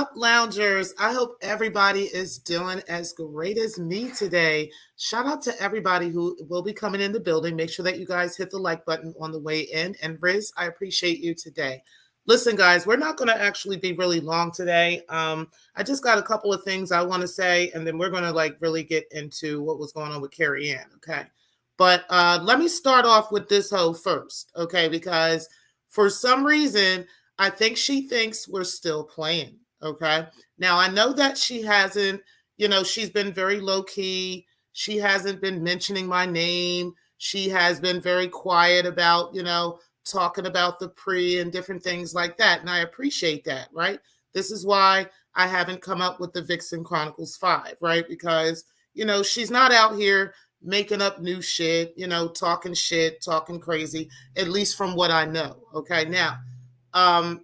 up, loungers? I hope everybody is doing as great as me today. Shout out to everybody who will be coming in the building. Make sure that you guys hit the like button on the way in. And Riz, I appreciate you today. Listen, guys, we're not going to actually be really long today. I just got a couple of things I want to say, and then we're going to like really get into what was going on with Carrie Ann. Okay. But let me start off with this hoe first. Okay. Because for some reason, I think she thinks we're still playing. Okay. Now, I know that she hasn't, she's been very low key. She hasn't been mentioning my name. She has been very quiet about, talking about the pre and different things like that. And I appreciate that, right? This is why I haven't come up with the Vixen Chronicles 5, right? Because, she's not out here making up new shit, talking crazy, at least from what I know. Okay. Now, I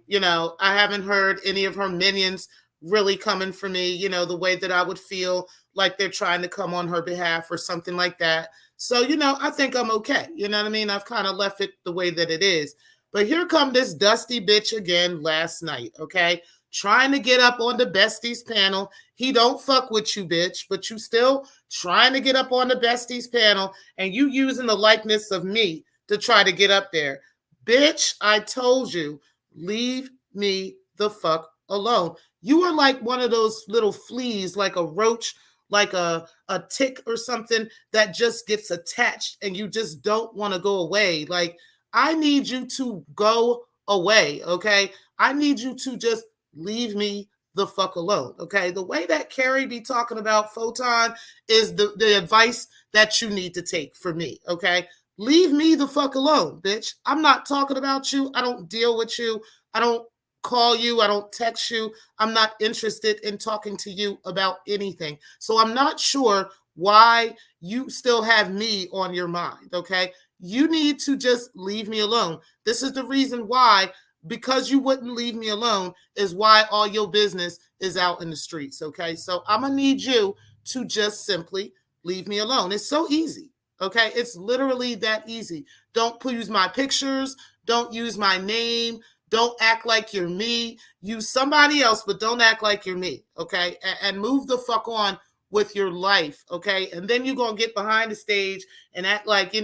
haven't heard any of her minions really coming for me, the way that I would feel like they're trying to come on her behalf or something like that. So, I think I'm okay. You know what I mean? I've kind of left it the way that it is. But here come this dusty bitch again last night, okay? Trying to get up on the besties panel. He don't fuck with you, bitch, but you still trying to get up on the besties panel and you using the likeness of me to try to get up there. Bitch, I told you, leave me the fuck alone. You are like one of those little fleas, like a roach, like a tick or something that just gets attached and you just don't want to go away. Like, I need you to go away, okay? I need you to just leave me the fuck alone, okay? The way that Carrie be talking about Photon is the advice that you need to take for me, okay? Leave me the fuck alone, bitch. I'm not talking about you. I don't deal with you. I don't call you. I don't text you. I'm not interested in talking to you about anything. So I'm not sure why you still have me on your mind, okay? You need to just leave me alone. This is the reason why, because you wouldn't leave me alone, is why all your business is out in the streets, okay? So I'm going to need you to just simply leave me alone. It's so easy. Okay, it's literally that easy. Don't use my pictures. Don't use my name. Don't act like you're me. Use somebody else, but don't act like you're me. Okay, and move the fuck on with your life. Okay, and then you're gonna get behind the stage and act like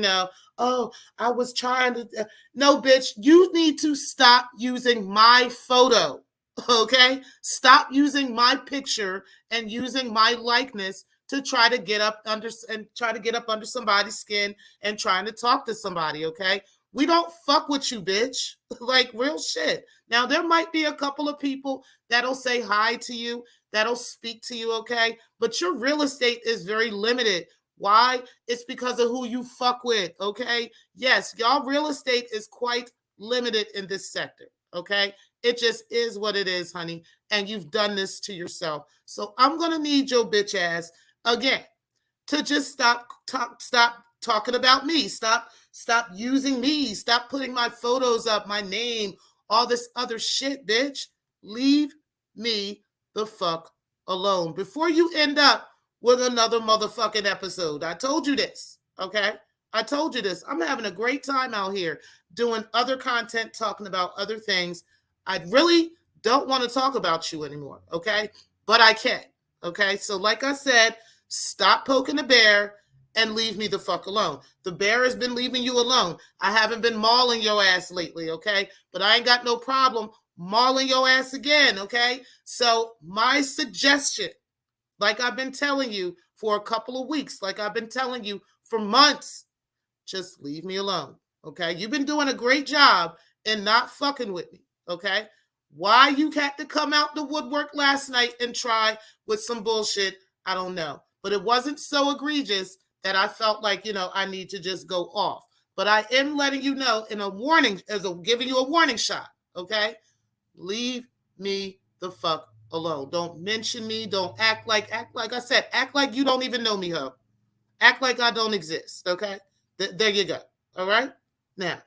oh, I was trying to. No, bitch, you need to stop using my photo. Okay, stop using my picture and using my likeness to try to get up under somebody's skin and trying to talk to somebody, okay? We don't fuck with you, bitch. Like, real shit. Now, there might be a couple of people that'll say hi to you, that'll speak to you, okay? But your real estate is very limited. Why? It's because of who you fuck with, okay? Yes, y'all real estate is quite limited in this sector, okay? It just is what it is, honey. And you've done this to yourself. So I'm going to need your bitch ass again to just stop talking about me. Stop using me. Stop putting my photos up, my name, all this other shit, bitch. Leave me the fuck alone before you end up with another motherfucking episode. I told you this, okay? I told you this. I'm having a great time out here doing other content, talking about other things. I really don't want to talk about you anymore, okay? But I can, okay? So like I said, stop poking the bear and leave me the fuck alone. The bear has been leaving you alone. I haven't been mauling your ass lately, okay? But I ain't got no problem mauling your ass again, okay? So my suggestion, like I've been telling you for a couple of weeks, like I've been telling you for months, just leave me alone, okay? You've been doing a great job in not fucking with me, okay? Why you had to come out the woodwork last night and try with some bullshit, I don't know. But it wasn't so egregious that I felt like, I need to just go off. But I am letting you know in a warning, giving you a warning shot, okay? Leave me the fuck alone. Don't mention me. Don't act like I said, act like you don't even know me, ho. Act like I don't exist, okay? There you go, all right? Now,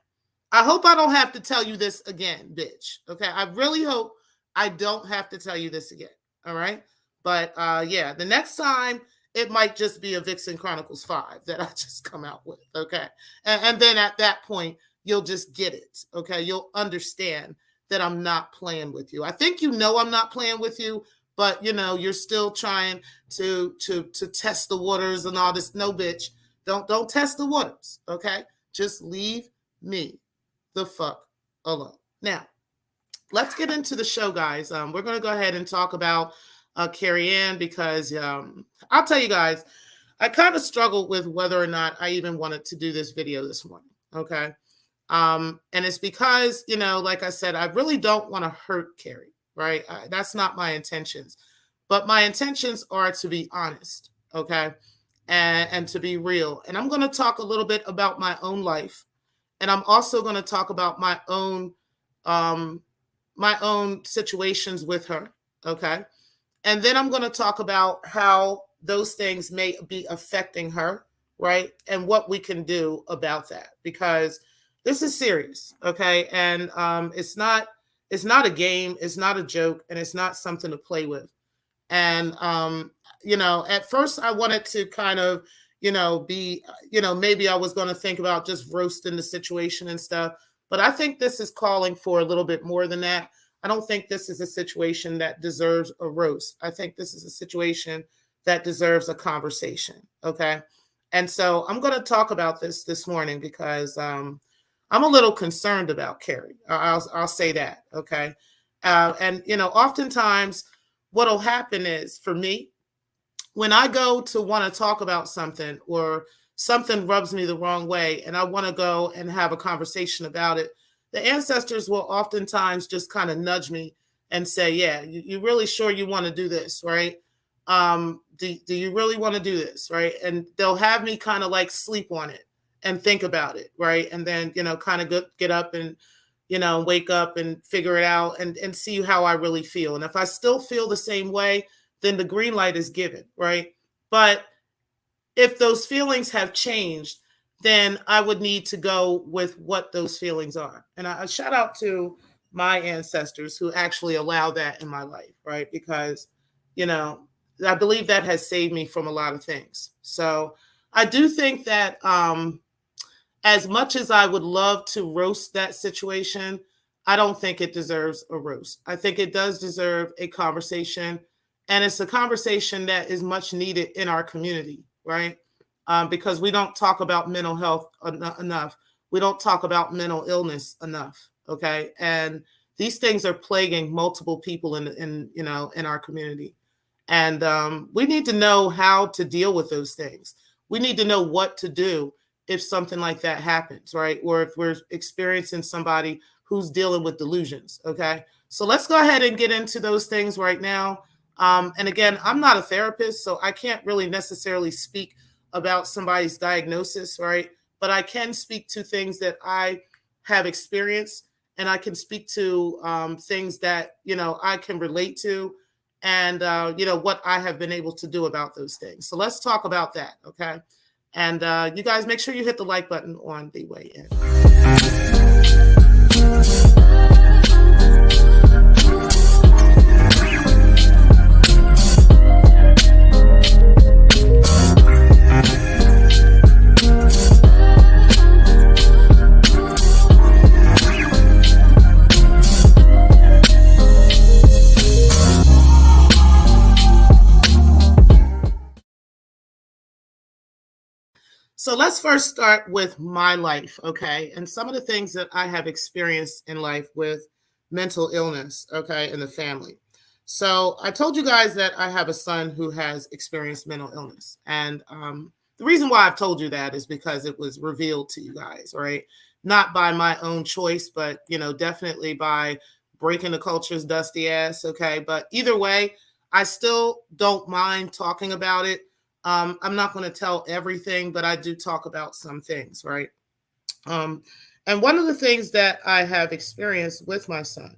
I hope I don't have to tell you this again, bitch, okay? I really hope I don't have to tell you this again, all right? But yeah, the next time it might just be a Vixen Chronicles 5 that I just come out with, okay? And then at that point, you'll just get it, okay? You'll understand that I'm not playing with you. I think you know I'm not playing with you, but you're still trying to test the waters and all this. No, bitch, don't test the waters, okay? Just leave me the fuck alone. Now, let's get into the show, guys. We're going to go ahead and talk about Carrie Ann because I'll tell you guys, I kind of struggled with whether or not I even wanted to do this video this morning. Okay. And it's because, like I said, I really don't want to hurt Carrie, right? That's not my intentions. But my intentions are to be honest, okay? And to be real. And I'm going to talk a little bit about my own life. And I'm also going to talk about um, my own situations with her, okay? And then I'm going to talk about how those things may be affecting her, right? And what we can do about that, because this is serious, okay? And it's not a game, it's not a joke, and it's not something to play with. And at first I wanted to kind of, be, maybe I was going to think about just roasting the situation and stuff, but I think this is calling for a little bit more than that. I don't think this is a situation that deserves a roast. I think this is a situation that deserves a conversation. Okay. And so I'm going to talk about this morning because I'm a little concerned about Carrie. I'll say that. Okay. And, oftentimes what'll happen is for me, when I go to want to talk about something or something rubs me the wrong way and I want to go and have a conversation about it, the ancestors will oftentimes just kind of nudge me and say, yeah, you really sure you want to do this, right? Do you really want to do this, right? And they'll have me kind of like sleep on it and think about it, right? And then, kind of get up and, wake up and figure it out and see how I really feel. And if I still feel the same way, then the green light is given, right? But if those feelings have changed, then I would need to go with what those feelings are. And I shout out to my ancestors who actually allow that in my life, right? Because, I believe that has saved me from a lot of things. So I do think that as much as I would love to roast that situation, I don't think it deserves a roast. I think it does deserve a conversation. And it's a conversation that is much needed in our community, right? Because we don't talk about mental health enough. We don't talk about mental illness enough, okay? And these things are plaguing multiple people in our community. And we need to know how to deal with those things. We need to know what to do if something like that happens, right? Or if we're experiencing somebody who's dealing with delusions, okay? So let's go ahead and get into those things right now. And again, I'm not a therapist, so I can't really necessarily speak about somebody's diagnosis, right? But I can speak to things that I have experienced, and I can speak to things that, I can relate to, and, what I have been able to do about those things. So let's talk about that, okay? And you guys make sure you hit the like button on the way in. So let's first start with my life, okay? And some of the things that I have experienced in life with mental illness, okay, in the family. So I told you guys that I have a son who has experienced mental illness. And the reason why I've told you that is because it was revealed to you guys, right? Not by my own choice, but, definitely by breaking the culture's dusty ass, okay? But either way, I still don't mind talking about it. I'm not going to tell everything, but I do talk about some things, right? And one of the things that I have experienced with my son,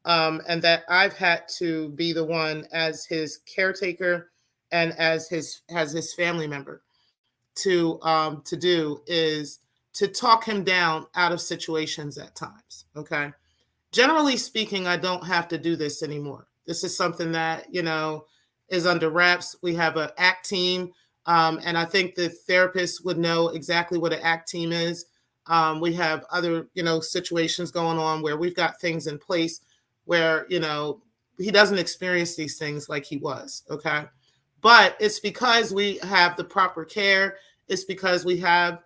and that I've had to be the one as his caretaker and as his family member to do is to talk him down out of situations at times. Okay. Generally speaking, I don't have to do this anymore. This is something that, is under wraps. We have an ACT team. And I think the therapist would know exactly what an ACT team is. We have other, situations going on where we've got things in place where, he doesn't experience these things like he was. Okay. But it's because we have the proper care. It's because we have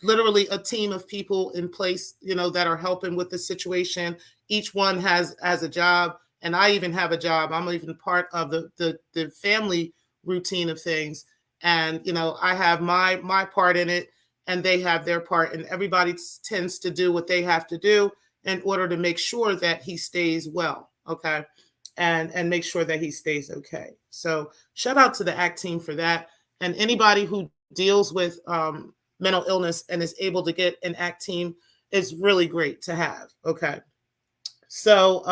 literally a team of people in place, that are helping with the situation. Each one has a job, and I even have a job. I'm even part of the family routine of things, and I have my part in it, and they have their part, and everybody tends to do what they have to do in order to make sure that he stays well. Okay. And make sure that he stays okay. So shout out to the ACT team for that. And anybody who deals with mental illness and is able to get an ACT team is really great to have. Okay. So,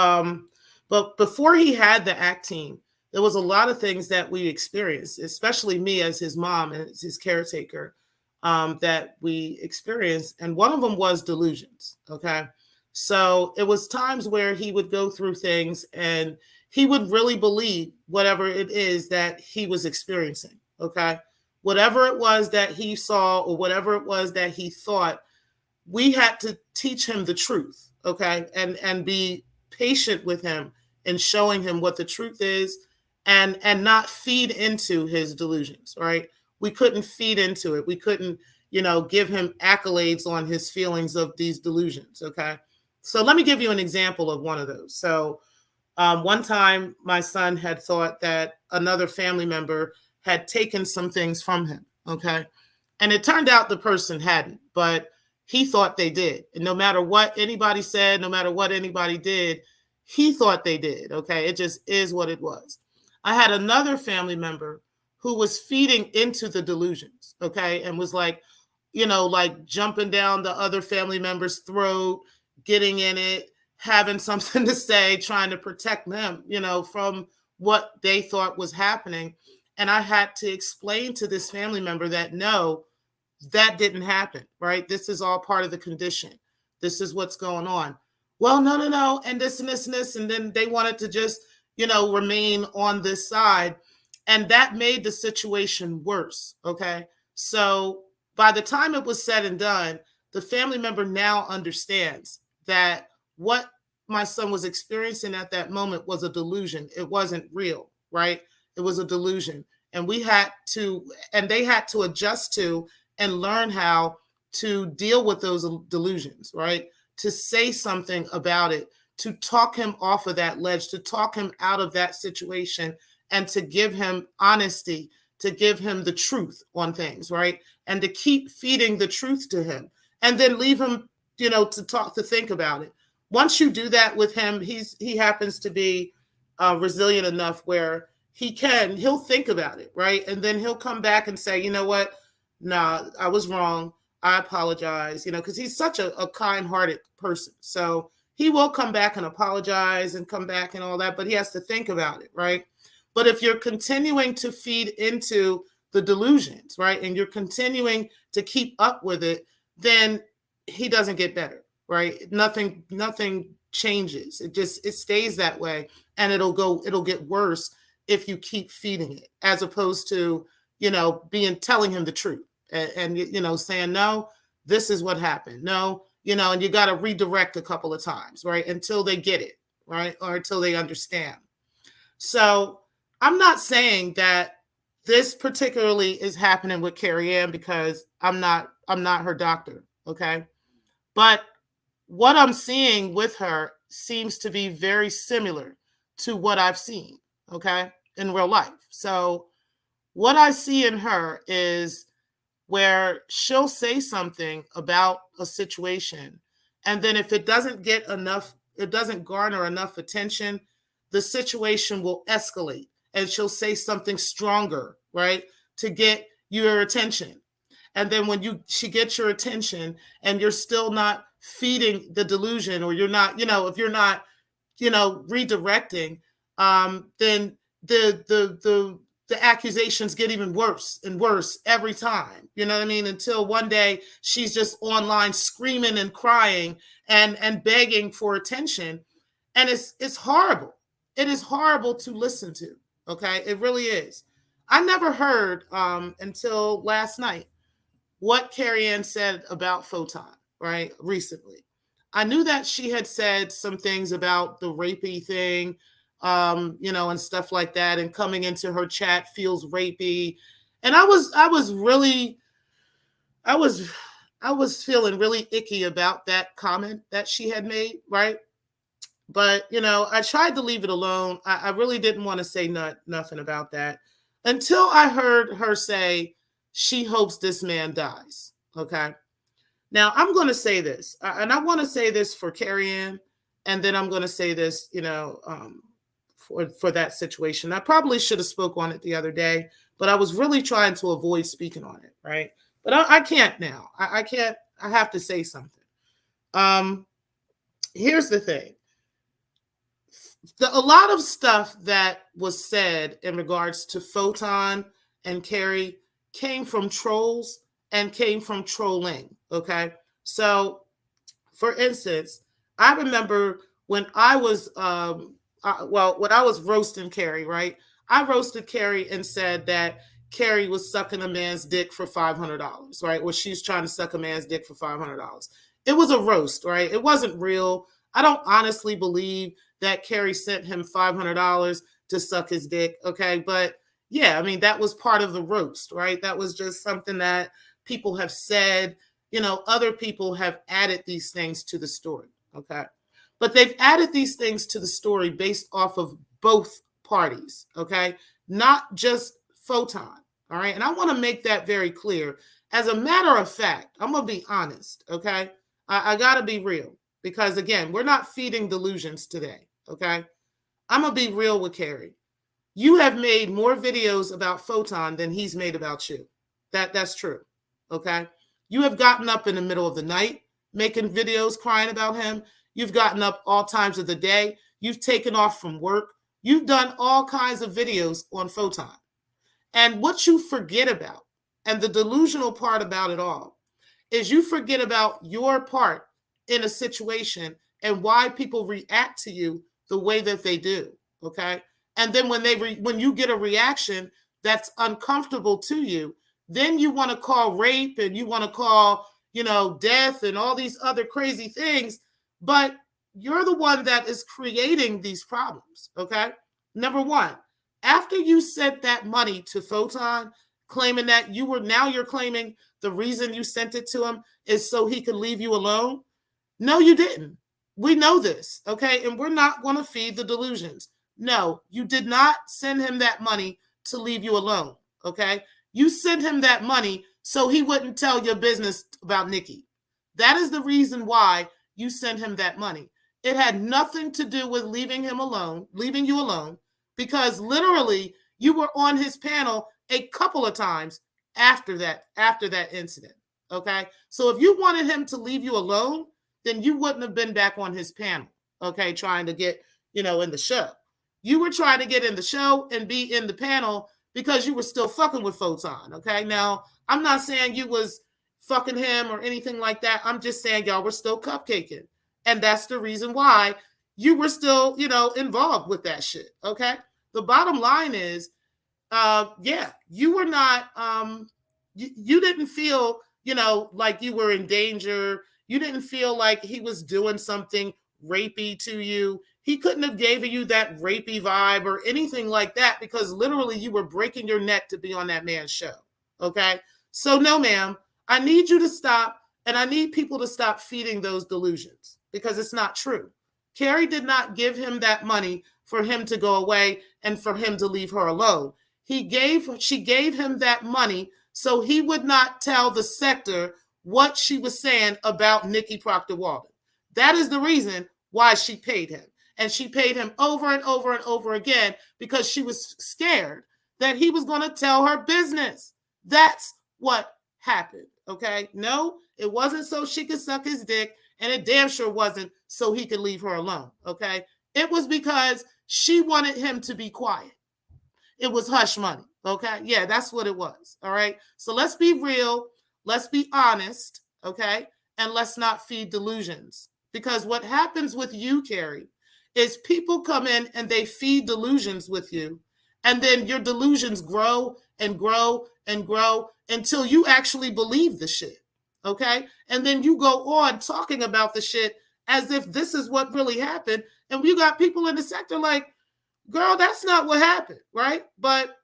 but before he had the ACT team, there was a lot of things that we experienced, especially me as his mom and as his caretaker, that we experienced. And one of them was delusions. Okay. So it was times where he would go through things and he would really believe whatever it is that he was experiencing. Okay. Whatever it was that he saw or whatever it was that he thought, we had to teach him the truth. Okay. And be patient with him and showing him what the truth is, and not feed into his delusions. Right. We couldn't feed into it. We couldn't, give him accolades on his feelings of these delusions. Okay. So let me give you an example of one of those. So one time my son had thought that another family member had taken some things from him. Okay. And it turned out the person hadn't, but he thought they did. And no matter what anybody said, no matter what anybody did, he thought they did. Okay. It just is what it was. I had another family member who was feeding into the delusions. Okay. And was like, like jumping down the other family member's throat, getting in it, having something to say, trying to protect them, from what they thought was happening. And I had to explain to this family member that no, that didn't happen, right? This is all part of the condition. This is what's going on. Well, no, no, no. And this and this and this. And then they wanted to just, remain on this side. And that made the situation worse. Okay. So by the time it was said and done, the family member now understands that what my son was experiencing at that moment was a delusion. It wasn't real, right? It was a delusion. And they had to adjust to and learn how to deal with those delusions, right? To say something about it, to talk him off of that ledge, to talk him out of that situation, and to give him honesty, to give him the truth on things, right? And to keep feeding the truth to him, and then leave him, to think about it. Once you do that with him, he happens to be resilient enough where he'll think about it, right? And then he'll come back and say, you know what? Nah, I was wrong. I apologize, because he's such a kind-hearted person. So he will come back and apologize and come back and all that, but he has to think about it, right? But if you're continuing to feed into the delusions, right, and you're continuing to keep up with it, then he doesn't get better, right? Nothing changes. It stays that way, and it'll get worse if you keep feeding it, as opposed to, telling him the truth and saying, no, this is what happened. No, and you got to redirect a couple of times, right? Until they get it, right? Or until they understand. So I'm not saying that this particularly is happening with Carrie Ann, because I'm not her doctor. Okay. But what I'm seeing with her seems to be very similar to what I've seen, okay, in real life. So what I see in her is where she'll say something about a situation, and then if it doesn't garner enough attention, the situation will escalate, and she'll say something stronger, right, to get your attention. And then when she gets your attention and you're still not feeding the delusion, or you're not, if you're not, redirecting, then the accusations get even worse and worse every time. You know what I mean? Until one day she's just online screaming and crying and begging for attention. And it's horrible. It is horrible to listen to. Okay. It really is. I never heard until last night what Carrie Ann said about Photon, right, recently. I knew that she had said some things about the rapey thing, and stuff like that, and coming into her chat feels rapey. And I was I was feeling really icky about that comment that she had made, right? But I tried to leave it alone. I really didn't want to say nothing about that until I heard her say she hopes this man dies. Okay. Now I'm going to say this, and I want to say this for Carrie Ann, and then I'm going to say this, for that situation. I probably should have spoke on it the other day, but I was really trying to avoid speaking on it, right? But I can't now. I can't. I have to say something. Um, Here's the thing. A lot of stuff that was said in regards to Photon and Carrie came from trolls and came from trolling. Okay. So, for instance, I remember when I was, when I was roasting Carrie, right? I roasted Carrie and said that Carrie was sucking a man's dick for $500, right? Well, she's trying to suck a man's dick for $500. It was a roast, right? It wasn't real. I don't honestly believe that Carrie sent him $500 to suck his dick, okay? But yeah, I mean, that was part of the roast, right? That was just something that people have said. Other people have added these things to the story, okay? But they've added these things to the story based off of both parties, okay? Not just Photon, all right? And I want to make that very clear. As a matter of fact, I'm going to be honest, okay? I got to be real because, again, we're not feeding delusions today, okay? I'm going to be real with Carrie. You have made more videos about Photon than he's made about you. That's true, okay? You have gotten up in the middle of the night making videos crying about him. You've gotten up all times of the day. You've taken off from work. You've done all kinds of videos on Photon. And what you forget about, and the delusional part about it all, is you forget about your part in a situation and why people react to you the way that they do, okay? And then when you get a reaction that's uncomfortable to you, then you want to call rape and you want to call, death and all these other crazy things, but you're the one that is creating these problems, okay? Number one, after you sent that money to Photon, claiming that you're claiming the reason you sent it to him is so he could leave you alone. No, you didn't. We know this, okay? And we're not going to feed the delusions. No, you did not send him that money to leave you alone, okay? You sent him that money so he wouldn't tell your business about Nikki. That is the reason why you sent him that money. It had nothing to do with leaving you alone, because literally you were on his panel a couple of times after that incident, okay? So if you wanted him to leave you alone, then you wouldn't have been back on his panel, okay, trying to get, in the show. You were trying to get in the show and be in the panel because you were still fucking with Photon, okay? Now, I'm not saying you was fucking him or anything like that. I'm just saying y'all were still cupcaking. And that's the reason why you were still, involved with that shit, okay? The bottom line is, you were not, you didn't feel, like you were in danger. You didn't feel like he was doing something rapey to you. He couldn't have given you that rapey vibe or anything like that because literally you were breaking your neck to be on that man's show, okay? So no, ma'am, I need you to stop, and I need people to stop feeding those delusions because it's not true. Carrie did not give him that money for him to go away and for him to leave her alone. She gave him that money so he would not tell the Secktah what she was saying about Nikki Proctor Walden. That is the reason why she paid him. And she paid him over and over and over again because she was scared that he was going to tell her business. That's what happened, okay? No, it wasn't so she could suck his dick, and it damn sure wasn't so he could leave her alone, okay? It was because she wanted him to be quiet. It was hush money, okay? Yeah, that's what it was, all right? So let's be real. Let's be honest, okay? And let's not feed delusions. Because what happens with you, Carrie, is people come in and they feed delusions with you, and then your delusions grow and grow and grow until you actually believe the shit. Okay. And then you go on talking about the shit as if this is what really happened. And you got people in the sector like, girl, that's not what happened. Right. But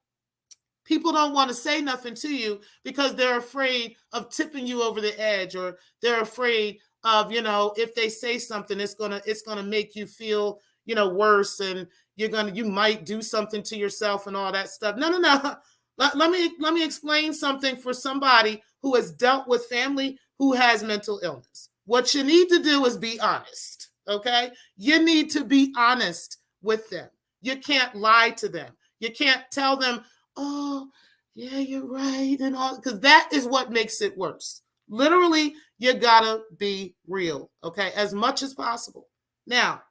people don't want to say nothing to you because they're afraid of tipping you over the edge, or they're afraid of, if they say something, it's gonna make you feel, worse, and you might do something to yourself and all that stuff. No, no, no. Let me explain something for somebody who has dealt with family who has mental illness. What you need to do is be honest. Okay? You need to be honest with them. You can't lie to them. You can't tell them, oh, yeah, you're right, and all, because that is what makes it worse. Literally, you gotta be real, okay, as much as possible. Now,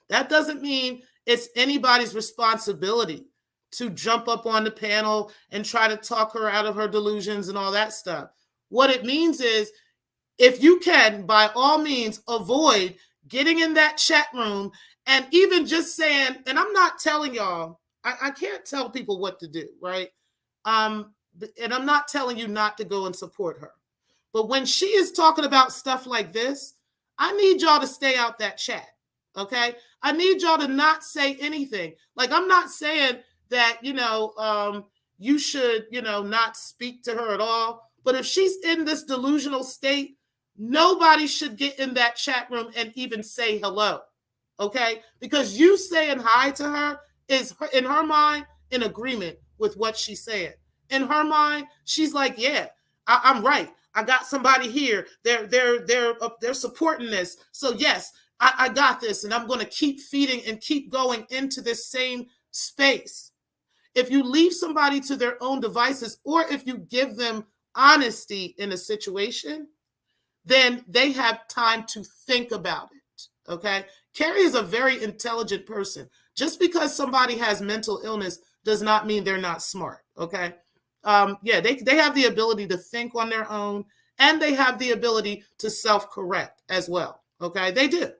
that doesn't mean it's anybody's responsibility to jump up on the panel and try to talk her out of her delusions and all that stuff. What it means is, if you can, by all means, avoid getting in that chat room and even just saying, and I'm not telling y'all, I can't tell people what to do, right? And I'm not telling you not to go and support her. But when she is talking about stuff like this, I need y'all to stay out that chat, okay? I need y'all to not say anything. Like, I'm not saying that, you should, not speak to her at all. But if she's in this delusional state, nobody should get in that chat room and even say hello, okay? Because you saying hi to her is, in her mind, in agreement with what she's saying. In her mind, she's like, yeah, I'm right. I got somebody here. They're supporting this. So yes, I got this, and I'm going to keep feeding and keep going into this same space. If you leave somebody to their own devices, or if you give them honesty in a situation, then they have time to think about it. Okay? Carrie is a very intelligent person. Just because somebody has mental illness does not mean they're not smart. Okay? They have the ability to think on their own, and they have the ability to self-correct as well. Okay? They do.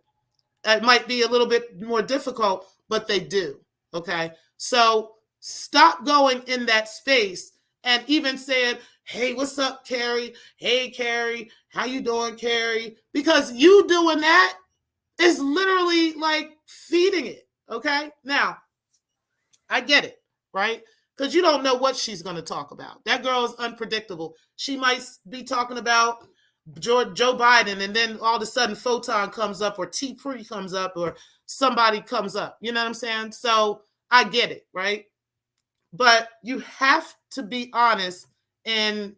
It might be a little bit more difficult, but they do. Okay? So stop going in that space and even saying, hey, what's up, Carrie? Hey, Carrie, how you doing, Carrie? Because you doing that is literally like feeding it, okay? Now, I get it, right? Because you don't know what she's going to talk about. That girl is unpredictable. She might be talking about Joe Biden, and then all of a sudden Photon comes up, or T-Pre comes up, or somebody comes up. You know what I'm saying? So I get it, right? But you have to be honest in,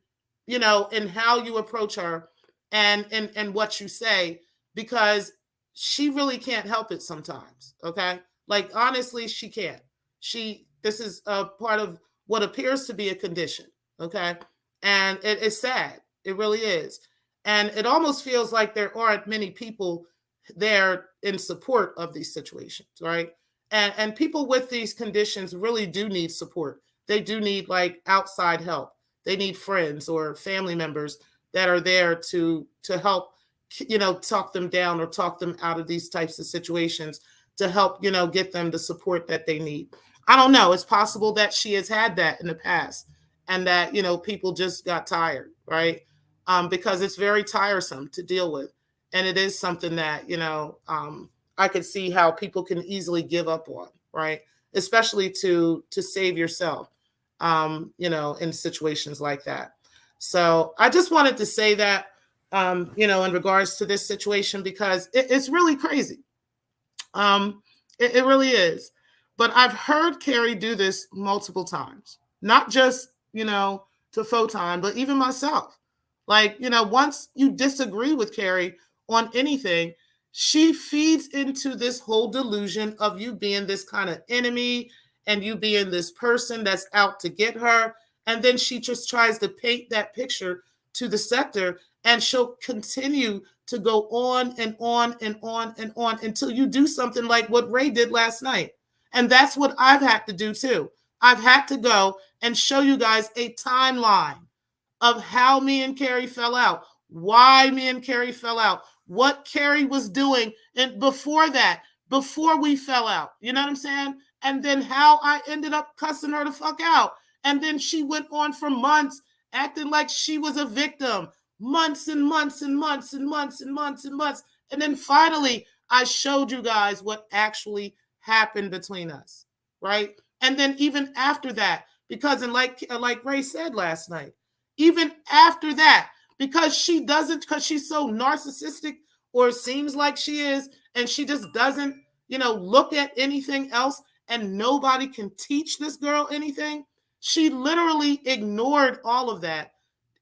in how you approach her and what you say, because she really can't help it sometimes. Okay. Like, honestly, she can't. This is a part of what appears to be a condition. Okay. And it is sad. It really is. And it almost feels like there aren't many people there in support of these situations. Right. And people with these conditions really do need support. They do need, like, outside help. They need friends or family members that are there to help, talk them down or talk them out of these types of situations, to help, get them the support that they need. I don't know. It's possible that she has had that in the past, and that, people just got tired, right? Because it's very tiresome to deal with. And it is something that, I could see how people can easily give up on, right? Especially to save yourself, in situations like that. So I just wanted to say that, in regards to this situation, because it's really crazy. It really is. But I've heard Carrie do this multiple times, not just, to Photon, but even myself. Like, once you disagree with Carrie on anything, she feeds into this whole delusion of you being this kind of enemy, and you being this person that's out to get her. And then she just tries to paint that picture to the sector, and she'll continue to go on and on and on and on until you do something like what Ray did last night. And that's what I've had to do too. I've had to go and show you guys a timeline of how me and Carrie fell out, why me and Carrie fell out, what Carrie was doing, and before that, before we fell out, you know what I'm saying? And then how I ended up cussing her the fuck out. And then she went on for months acting like she was a victim, months and months and months and months and months and months. And then finally, I showed you guys what actually happened between us, right? And then even after that, because and like Ray said last night, even after that, because she's so narcissistic, or seems like she is, and she just doesn't, look at anything else, and nobody can teach this girl anything. She literally ignored all of that,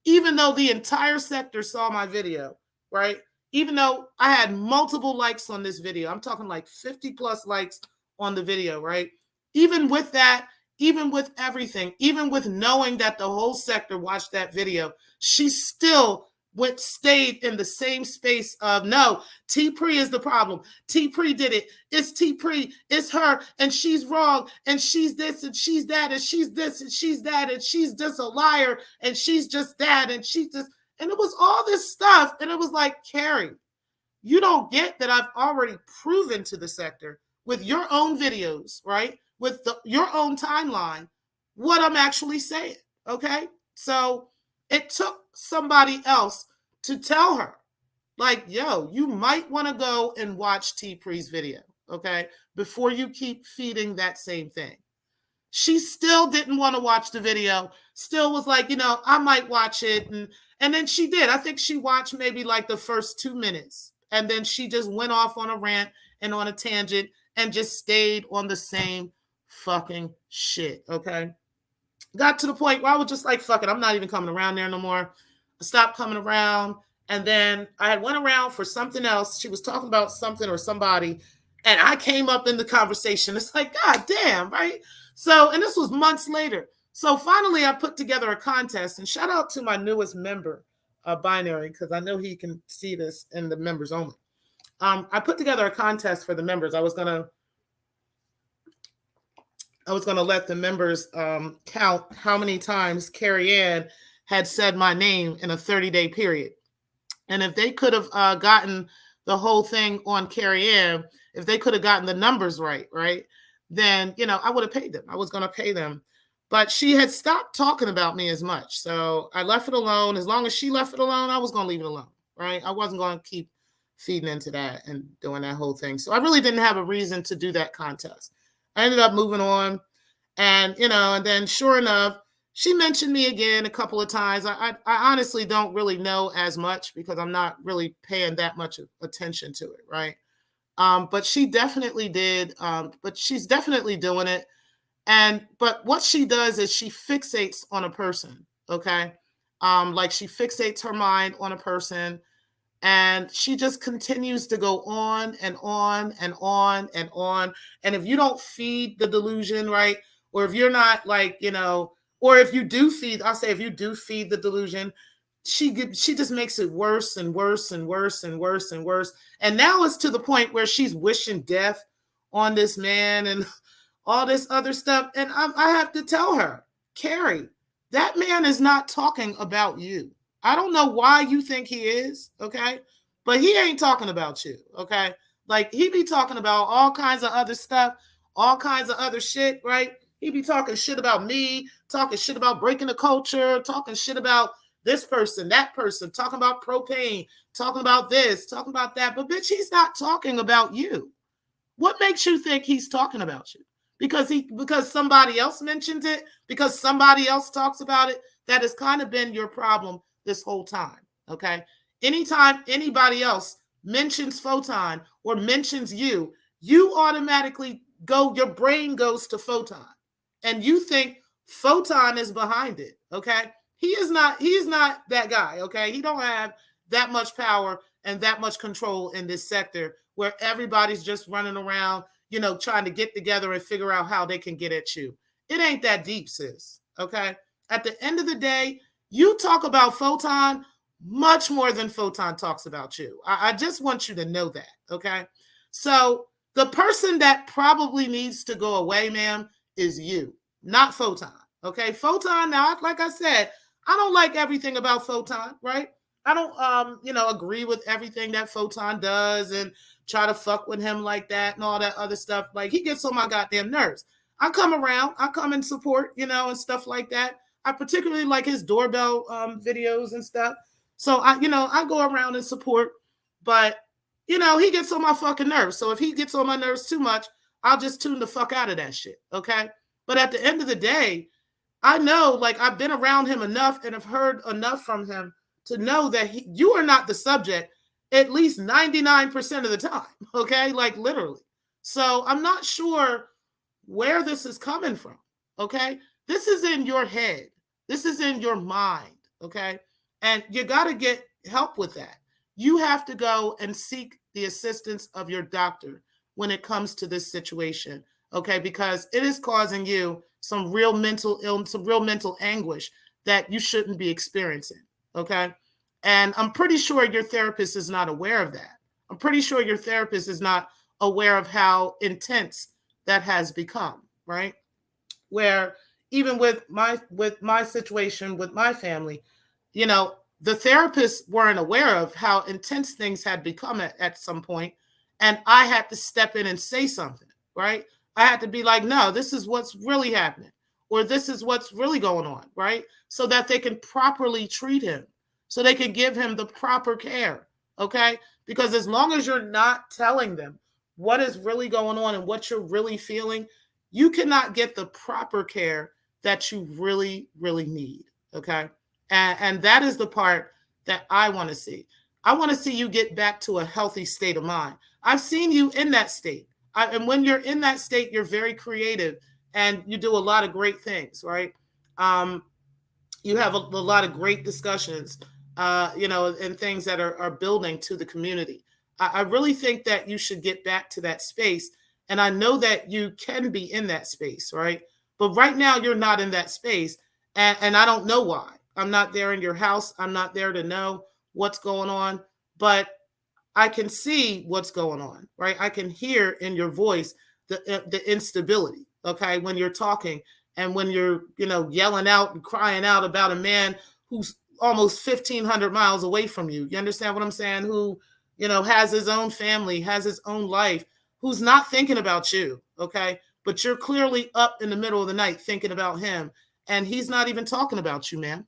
even though the entire sector saw my video, right? Even though I had multiple likes on this video, I'm talking like 50 plus likes on the video, right? Even with that, even with everything, even with knowing that the whole sector watched that video, she still stayed in the same space of, no, T Pre is the problem. T Pre did it. It's T Pre. It's her. And she's wrong. And she's this and she's that. And she's this and she's that. And she's just a liar. And she's just that. And she's just, and it was all this stuff. And it was like, Carrie, you don't get that I've already proven to the sector with your own videos, right? With your own timeline, what I'm actually saying, okay? So it took somebody else to tell her, like, yo, you might want to go and watch T Pre's video, okay? Before you keep feeding that same thing. She still didn't want to watch the video, still was like, I might watch it. And then she did. I think she watched maybe like the first 2 minutes. And then she just went off on a rant and on a tangent and just stayed on the same fucking shit, okay? Got to the point where I was just like, fuck it, I'm not even coming around there no more. I stopped coming around. And then I had went around for something else. She was talking about something or somebody. And I came up in the conversation. It's like, God damn, right? So, and this was months later. So finally, I put together a contest. And shout out to my newest member, Binary, because I know he can see this in the members only. I put together a contest for the members. I was gonna let the members count how many times Carrie Ann had said my name in a 30-day period. And if they could have gotten the whole thing on Carrie Ann, if they could have gotten the numbers right, then, I would have paid them. I was going to pay them. But she had stopped talking about me as much. So I left it alone. As long as she left it alone, I was going to leave it alone, right? I wasn't going to keep feeding into that and doing that whole thing. So I really didn't have a reason to do that contest. I ended up moving on. And, and then sure enough, she mentioned me again a couple of times. I honestly don't really know as much because I'm not really paying that much attention to it, right? But she definitely did. But she's definitely doing it. But what she does is she fixates on a person, okay? Like she fixates her mind on a person, and she just continues to go on and on and on and on. And if you don't feed the delusion, right? Or if you're not like, or if you do feed, I'll say if you do feed the delusion, she just makes it worse and worse and worse and worse and worse. And now it's to the point where she's wishing death on this man and all this other stuff. And I have to tell her, Carrie, that man is not talking about you. I don't know why you think he is, okay? But he ain't talking about you, okay? Like, he be talking about all kinds of other stuff, all kinds of other shit, right? He be talking shit about me, talking shit about breaking the culture, talking shit about this person, that person, talking about propane, talking about this, talking about that. But bitch, he's not talking about you. What makes you think he's talking about you? Because somebody else mentions it, because somebody else talks about it. That has kind of been your problem this whole time, okay? Anytime anybody else mentions Photon or mentions you, you automatically your brain goes to Photon. And you think Photon is behind it, okay? He is not that guy, okay? He don't have that much power and that much control in this sector where everybody's just running around, trying to get together and figure out how they can get at you. It ain't that deep, sis, okay? At the end of the day, you talk about Photon much more than Photon talks about you. I just want you to know that, okay? So the person that probably needs to go away, ma'am, is you, not Photon, okay? Photon, now, like I said, I don't like everything about Photon, right? I don't, agree with everything that Photon does and try to fuck with him like that and all that other stuff. Like, he gets on my goddamn nerves. I come around, I come and support, and stuff like that. I particularly like his doorbell videos and stuff. So I go around and support, but he gets on my fucking nerves. So if he gets on my nerves too much, I'll just tune the fuck out of that shit. Okay. But at the end of the day, I know, like, I've been around him enough and have heard enough from him to know that you are not the subject at least 99% of the time. Okay. Like, literally. So I'm not sure where this is coming from. Okay. This is in your head, this is in your mind. Okay. And you got to get help with that. You have to go and seek the assistance of your doctor when it comes to this situation. Okay. Because it is causing you some real mental illness, some real mental anguish that you shouldn't be experiencing. Okay. And I'm pretty sure your therapist is not aware of that. I'm pretty sure your therapist is not aware of how intense that has become, right? Where even with my situation with my family, the therapists weren't aware of how intense things had become at some point, and I had to step in and say something, right? I had to be like, no, this is what's really happening, or this is what's really going on, right? So that they can properly treat him, so they can give him the proper care, okay? Because as long as you're not telling them what is really going on and what you're really feeling, you cannot get the proper care that you really, really need. Okay. And that is the part that I want to see. I want to see you get back to a healthy state of mind. I've seen you in that state. And when you're in that state, you're very creative and you do a lot of great things, right? Um, you have a lot of great discussions, and things that are building to the community. I really think that you should get back to that space. And I know that you can be in that space, right? But right now, you're not in that space. And I don't know why. I'm not there in your house. I'm not there to know what's going on. But I can see what's going on, right? I can hear in your voice the instability, okay, when you're talking and when you're, yelling out and crying out about a man who's almost 1,500 miles away from you. You understand what I'm saying? Who, has his own family, has his own life, who's not thinking about you, okay? But you're clearly up in the middle of the night thinking about him, and he's not even talking about you, man.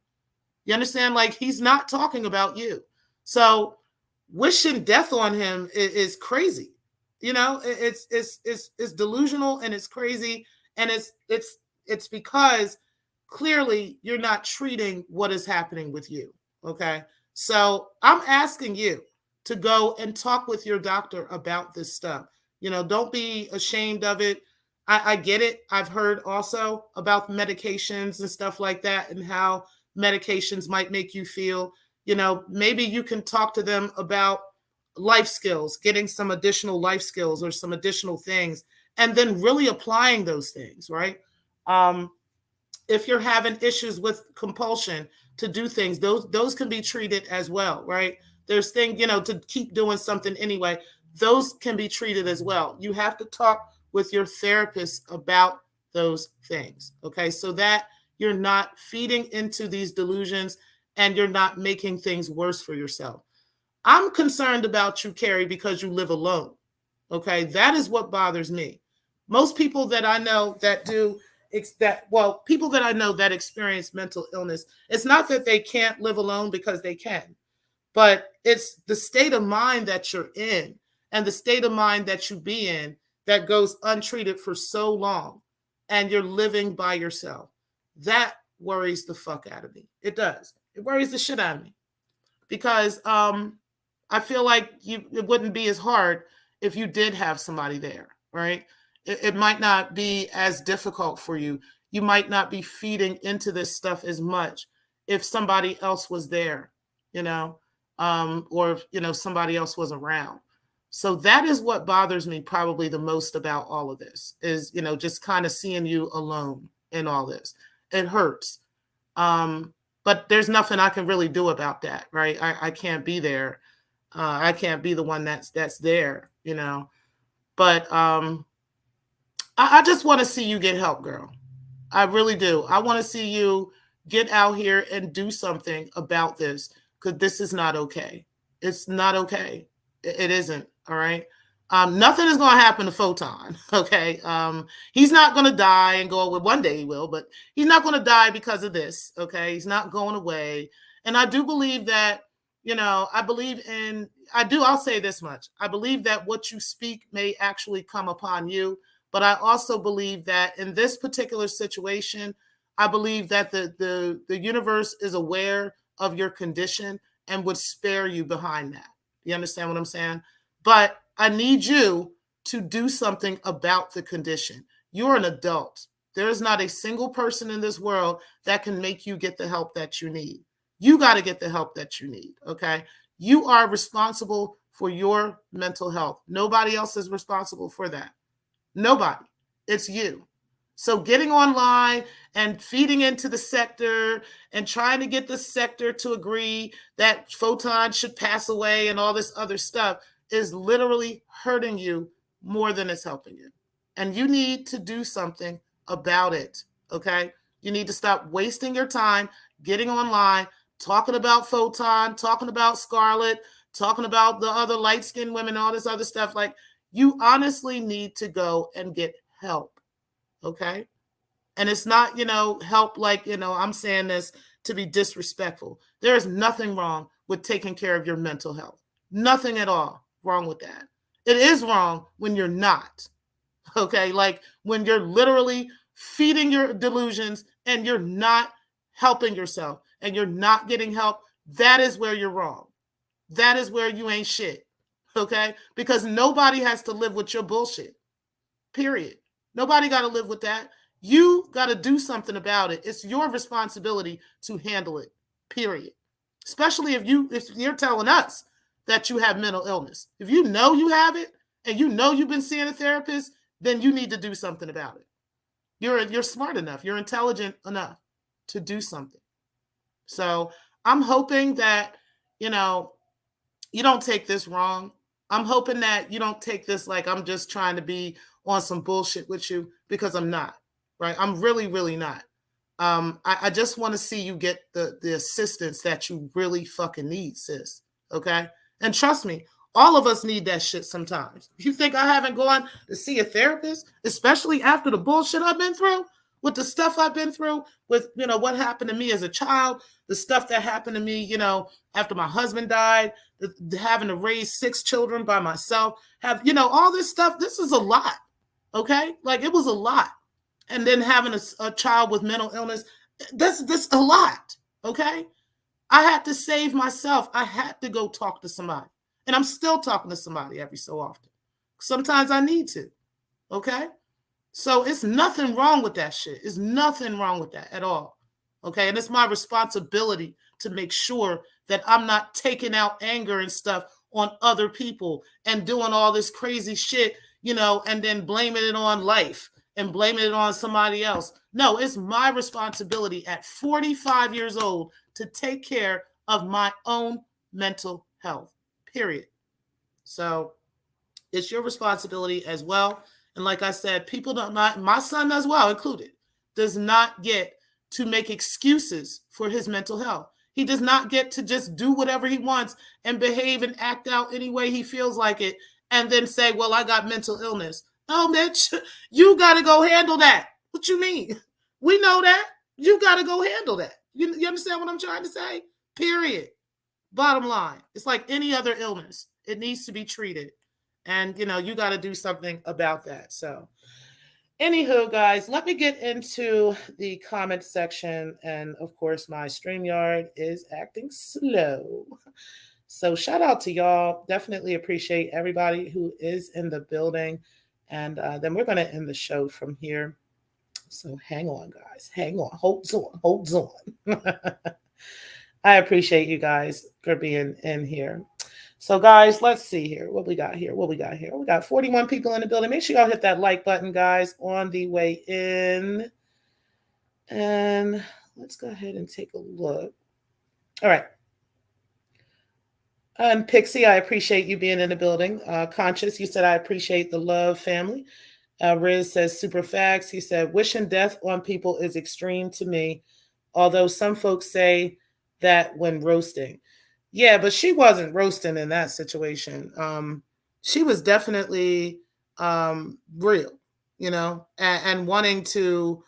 You understand? Like, he's not talking about you. So wishing death on him is crazy. It's delusional and it's crazy, and it's because clearly you're not treating what is happening with you. Okay, so I'm asking you to go and talk with your doctor about this stuff. Don't be ashamed of it. I get it. I've heard also about medications and stuff like that, and how medications might make you feel. Maybe you can talk to them about life skills, getting some additional life skills or some additional things, and then really applying those things, right? If you're having issues with compulsion to do things, those can be treated as well, right? There's things, to keep doing something anyway, those can be treated as well. You have to talk with your therapist about those things, okay? So that you're not feeding into these delusions and you're not making things worse for yourself. I'm concerned about you, Carrie, because you live alone. Okay, that is what bothers me. Most people that I know that people that I know that experience mental illness, it's not that they can't live alone, because they can, but it's the state of mind that you're in and the state of mind that you be in that goes untreated for so long, and you're living by yourself. That worries the fuck out of me. It does. It worries the shit out of me, because I feel like it wouldn't be as hard if you did have somebody there, right? It might not be as difficult for you. You might not be feeding into this stuff as much if somebody else was there, or if, somebody else was around. So that is what bothers me probably the most about all of this is, just kind of seeing you alone in all this. It hurts. But there's nothing I can really do about that, right? I can't be there. I can't be the one that's there, But I just want to see you get help, girl. I really do. I want to see you get out here and do something about this, because this is not okay. It's not okay. It isn't. All right. Nothing is going to happen to Photon. Okay. He's not going to die and go away. One day he will, but he's not going to die because of this. Okay. He's not going away. And I do believe that, I'll say this much. I believe that what you speak may actually come upon you, but I also believe that in this particular situation, I believe that the universe is aware of your condition and would spare you behind that. You understand what I'm saying? But I need you to do something about the condition. You're an adult. There is not a single person in this world that can make you get the help that you need. You got to get the help that you need, okay? You are responsible for your mental health. Nobody else is responsible for that. Nobody. It's you. So getting online and feeding into the sector and trying to get the sector to agree that Photon should pass away and all this other stuff is literally hurting you more than it's helping you. And you need to do something about it, okay? You need to stop wasting your time getting online, talking about Photon, talking about Scarlet, talking about the other light-skinned women, all this other stuff. Like, you honestly need to go and get help, okay? And it's not, help like, I'm saying this to be disrespectful. There is nothing wrong with taking care of your mental health. Nothing at all wrong with that. It is wrong when you're not, okay? Like when you're literally feeding your delusions and you're not helping yourself and you're not getting help. That is where you're wrong. That is where you ain't shit, okay? Because nobody has to live with your bullshit, period. Nobody got to live with that. You got to do something about it. It's your responsibility to handle it, period. Especially if you're telling us that you have mental illness. If you know you have it and you know you've been seeing a therapist, then you need to do something about it. You're smart enough. You're intelligent enough to do something. So I'm hoping that, you don't take this wrong. I'm hoping that you don't take this like I'm just trying to be on some bullshit with you, because I'm not, right? I'm really, really not. I just want to see you get the assistance that you really fucking need, sis. Okay? And trust me, all of us need that shit sometimes. You think I haven't gone to see a therapist, especially after the bullshit I've been through, with the stuff I've been through, with, what happened to me as a child, the stuff that happened to me, after my husband died, having to raise 6 children by myself, all this stuff. This is a lot. Okay? Like, it was a lot. And then having a child with mental illness, this a lot. Okay? I had to save myself. I had to go talk to somebody. And I'm still talking to somebody every so often. Sometimes I need to. Okay? So it's nothing wrong with that shit. It's nothing wrong with that at all. Okay? And it's my responsibility to make sure that I'm not taking out anger and stuff on other people and doing all this crazy shit, and then blaming it on life and blaming it on somebody else. No, it's my responsibility at 45 years old to take care of my own mental health, period. So it's your responsibility as well. And like I said, people don't not, my son as well included, does not get to make excuses for his mental health. He does not get to just do whatever he wants and behave and act out any way he feels like it and then say, well, I got mental illness. Oh, bitch, you got to go handle that. What you mean? We know that. You got to go handle that. You understand what I'm trying to say? Period. Bottom line. It's like any other illness. It needs to be treated. And, you got to do something about that. So, anywho, guys, let me get into the comment section. And, of course, my StreamYard is acting slow. So, shout out to y'all. Definitely appreciate everybody who is in the building. And then we're going to end the show from here. So, hang on, guys. Hang on. Hold on. I appreciate you guys for being in here. So, guys, let's see here. What we got here? We got 41 people in the building. Make sure y'all hit that like button, guys, on the way in. And let's go ahead and take a look. All right. And Pixie, I appreciate you being in the building. Conscious, you said, I appreciate the love, family. Riz says, super facts. He said, wishing death on people is extreme to me, although some folks say that when roasting. Yeah, but she wasn't roasting in that situation. she was definitely real, and wanting to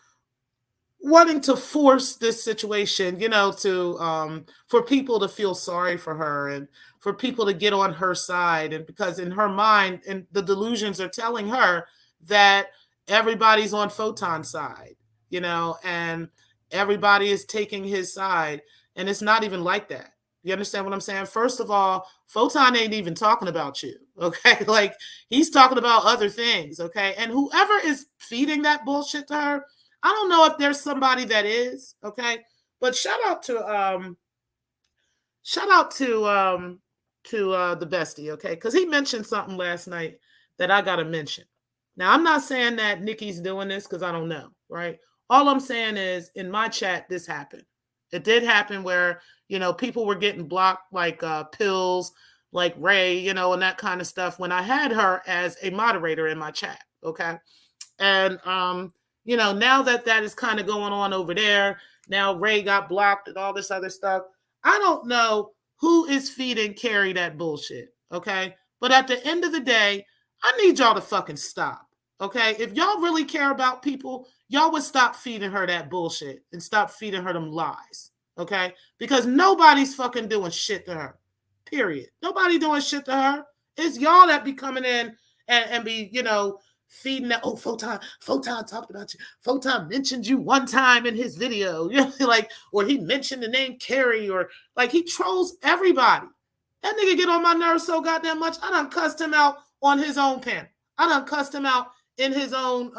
force this situation, to for people to feel sorry for her and for people to get on her side. And because in her mind, and the delusions are telling her that everybody's on Photon's side, and everybody is taking his side. And it's not even like that. You understand what I'm saying? First of all, Photon ain't even talking about you. Okay. Like, he's talking about other things. Okay. And whoever is feeding that bullshit to her, I don't know if there's somebody that is, okay? But shout out to the bestie, okay? Because he mentioned something last night that I gotta mention. Now, I'm not saying that Nikki's doing this because I don't know, right? All I'm saying is in my chat, this happened. It did happen where, people were getting blocked like pills, like Ray, and that kind of stuff when I had her as a moderator in my chat, okay? And now that is kind of going on over there. Now Ray got blocked and all this other stuff. I don't know who is feeding Carrie that bullshit. Okay. But at the end of the day, I need y'all to fucking stop. Okay. If y'all really care about people, y'all would stop feeding her that bullshit and stop feeding her them lies. Okay. Because nobody's fucking doing shit to her. Period. Nobody doing shit to her. It's y'all that be coming in and be, feeding that. Oh, Photon talked about you. Photon mentioned you one time in his video, like, or he mentioned the name Carrie, or like he trolls everybody. That nigga get on my nerves so goddamn much. I done cussed him out on his own panel. I done cussed him out in his own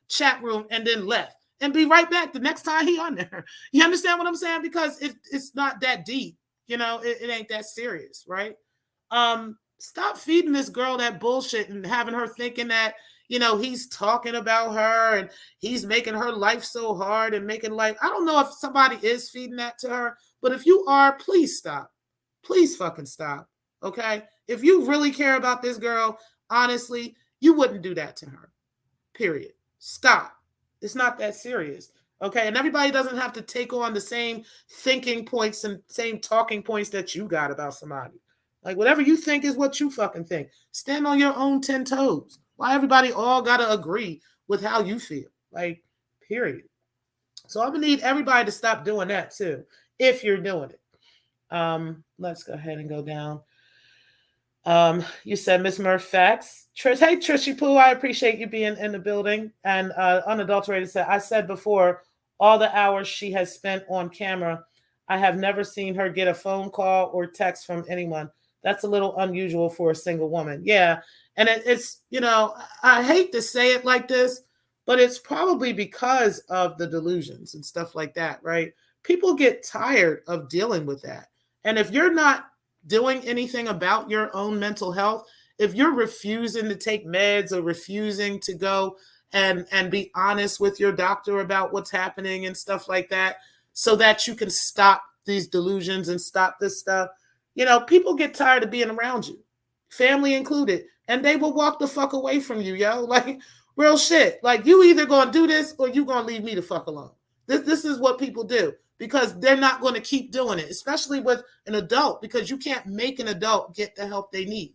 chat room and then left and be right back the next time he on there. You understand what I'm saying? Because it's not that deep. It ain't that serious, right? Stop feeding this girl that bullshit and having her thinking that he's talking about her and he's making her life so hard and making life. I don't know if somebody is feeding that to her, but if you are, please stop. Please fucking stop. Okay? If you really care about this girl, honestly, you wouldn't do that to her. Period. Stop. It's not that serious. Okay? And everybody doesn't have to take on the same thinking points and same talking points that you got about somebody. Like, whatever you think is what you fucking think. Stand on your own 10 toes. Why everybody all got to agree with how you feel? Like, period. So I'm going to need everybody to stop doing that too, if you're doing it. Let's go ahead and go down. You said Miss Murph facts. Hey, Trishy Poo, I appreciate you being in the building. And Unadulterated said, I said before, all the hours she has spent on camera, I have never seen her get a phone call or text from anyone. That's a little unusual for a single woman. Yeah. And it's, I hate to say it like this, but it's probably because of the delusions and stuff like that, right? People get tired of dealing with that. And if you're not doing anything about your own mental health, if you're refusing to take meds or refusing to go and be honest with your doctor about what's happening and stuff like that, so that you can stop these delusions and stop this stuff, people get tired of being around you, family included, and they will walk the fuck away from you, yo. Like, real shit. Like, you either gonna do this or you gonna leave me the fuck alone. This is what people do, because they're not going to keep doing it, especially with an adult, because you can't make an adult get the help they need.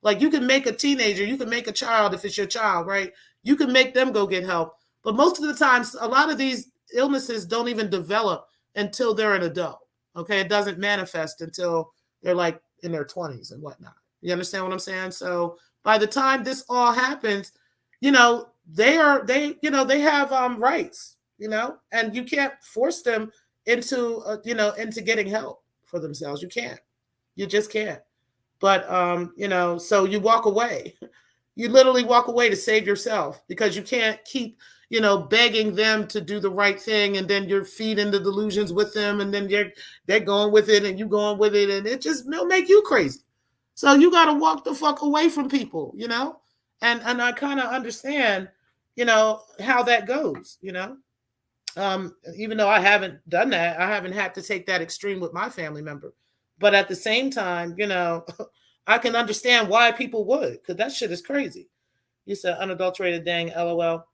Like, you can make a teenager, you can make a child, if it's your child, right? You can make them go get help. But most of the times, a lot of these illnesses don't even develop until they're an adult. Okay. It doesn't manifest until they're like in their 20s and whatnot. You understand what I'm saying? So by the time this all happens, they have rights, and you can't force them into getting help for themselves. You can't. You just can't. But so you walk away. You literally walk away to save yourself, because you can't keep, begging them to do the right thing, and then you're feeding the delusions with them, and then they're going with it and you going with it, and it'll make you crazy. So you got to walk the fuck away from people, and I kind of understand, how that goes, even though I haven't done that, I haven't had to take that extreme with my family member. But at the same time, I can understand why people would, because that shit is crazy. You said unadulterated dang LOL.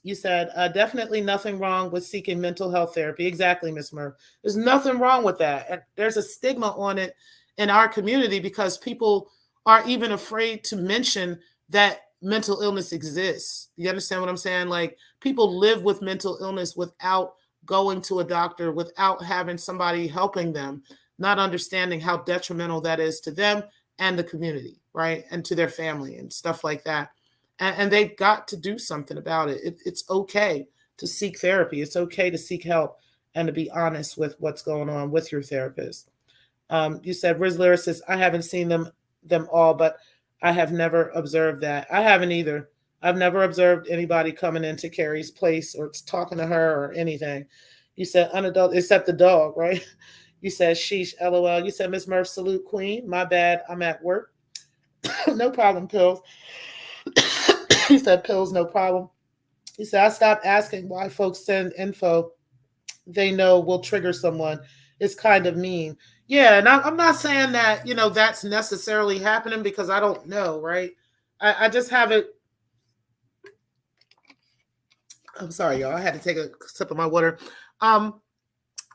You said definitely nothing wrong with seeking mental health therapy. Exactly, Miss Murph. There's nothing wrong with that. And there's a stigma on it in our community, because people are even afraid to mention that mental illness exists. You understand what I'm saying? Like, people live with mental illness without going to a doctor, without having somebody helping them, not understanding how detrimental that is to them and the community, right? And to their family and stuff like that. And they've got to do something about it. It's okay to seek therapy. It's okay to seek help and to be honest with what's going on with your therapist. You said Riz Lyricist, I haven't seen them all, but I have never observed that. I haven't either. I've never observed anybody coming into Carrie's place or talking to her or anything. You said unadult, except the dog, right? You said sheesh, lol. You said Miss Murph, salute queen. My bad, I'm at work. No problem, pills. You said pills, no problem. You said I stopped asking why folks send info they know will trigger someone. It's kind of mean. Yeah, and I'm not saying that, that's necessarily happening because I don't know, right? I just haven't. I'm sorry, y'all. I had to take a sip of my water. Um,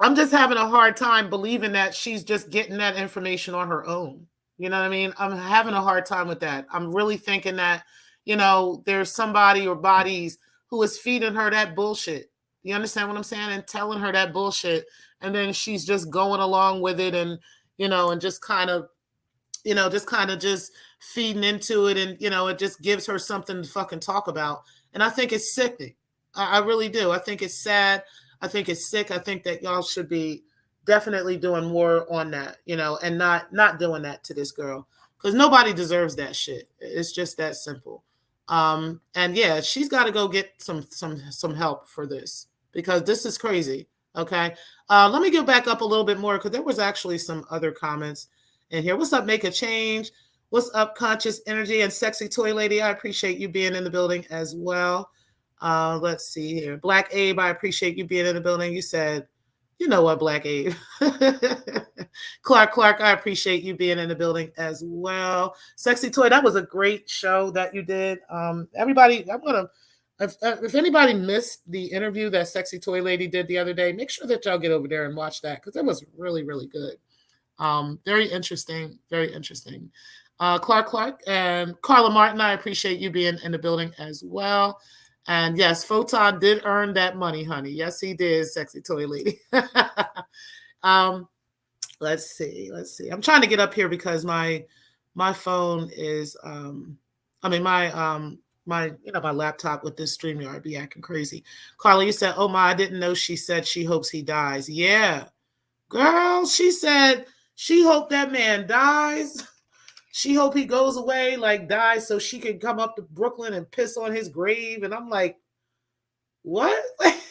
I'm just having a hard time believing that she's just getting that information on her own. You know what I mean? I'm having a hard time with that. I'm really thinking that, there's somebody or bodies who is feeding her that bullshit. You understand what I'm saying? And telling her that bullshit. And then she's just going along with it and, and just kind of, just feeding into it. And, it just gives her something to fucking talk about. And I think it's sickening. I really do. I think it's sad. I think it's sick. I think that y'all should be definitely doing more on that, and not doing that to this girl because nobody deserves that shit. It's just that simple. And yeah, she's got to go get some help for this because this is crazy. Okay. Let me get back up a little bit more because there was actually some other comments in here. What's up? Make a change. What's up? Conscious energy and sexy toy lady. I appreciate you being in the building as well. Let's see here. Black Abe, I appreciate you being in the building. You said, you know what, Black Abe. Clark, I appreciate you being in the building as well. Sexy Toy, that was a great show that you did. Everybody, if anybody missed the interview that Sexy Toy Lady did the other day, make sure that y'all get over there and watch that because it was really, really good. Very interesting, very interesting. Clark, and Carla Martin, I appreciate you being in the building as well. And yes, Photon did earn that money, honey. Yes, he did, Sexy Toy Lady. Let's see. I'm trying to get up here because my phone is my laptop with this StreamYard be acting crazy. Carla, you said, oh my, I didn't know she said she hopes he dies. Yeah. Girl, she said she hoped that man dies. She hope he goes away, like dies, so she can come up to Brooklyn and piss on his grave. And I'm like, what?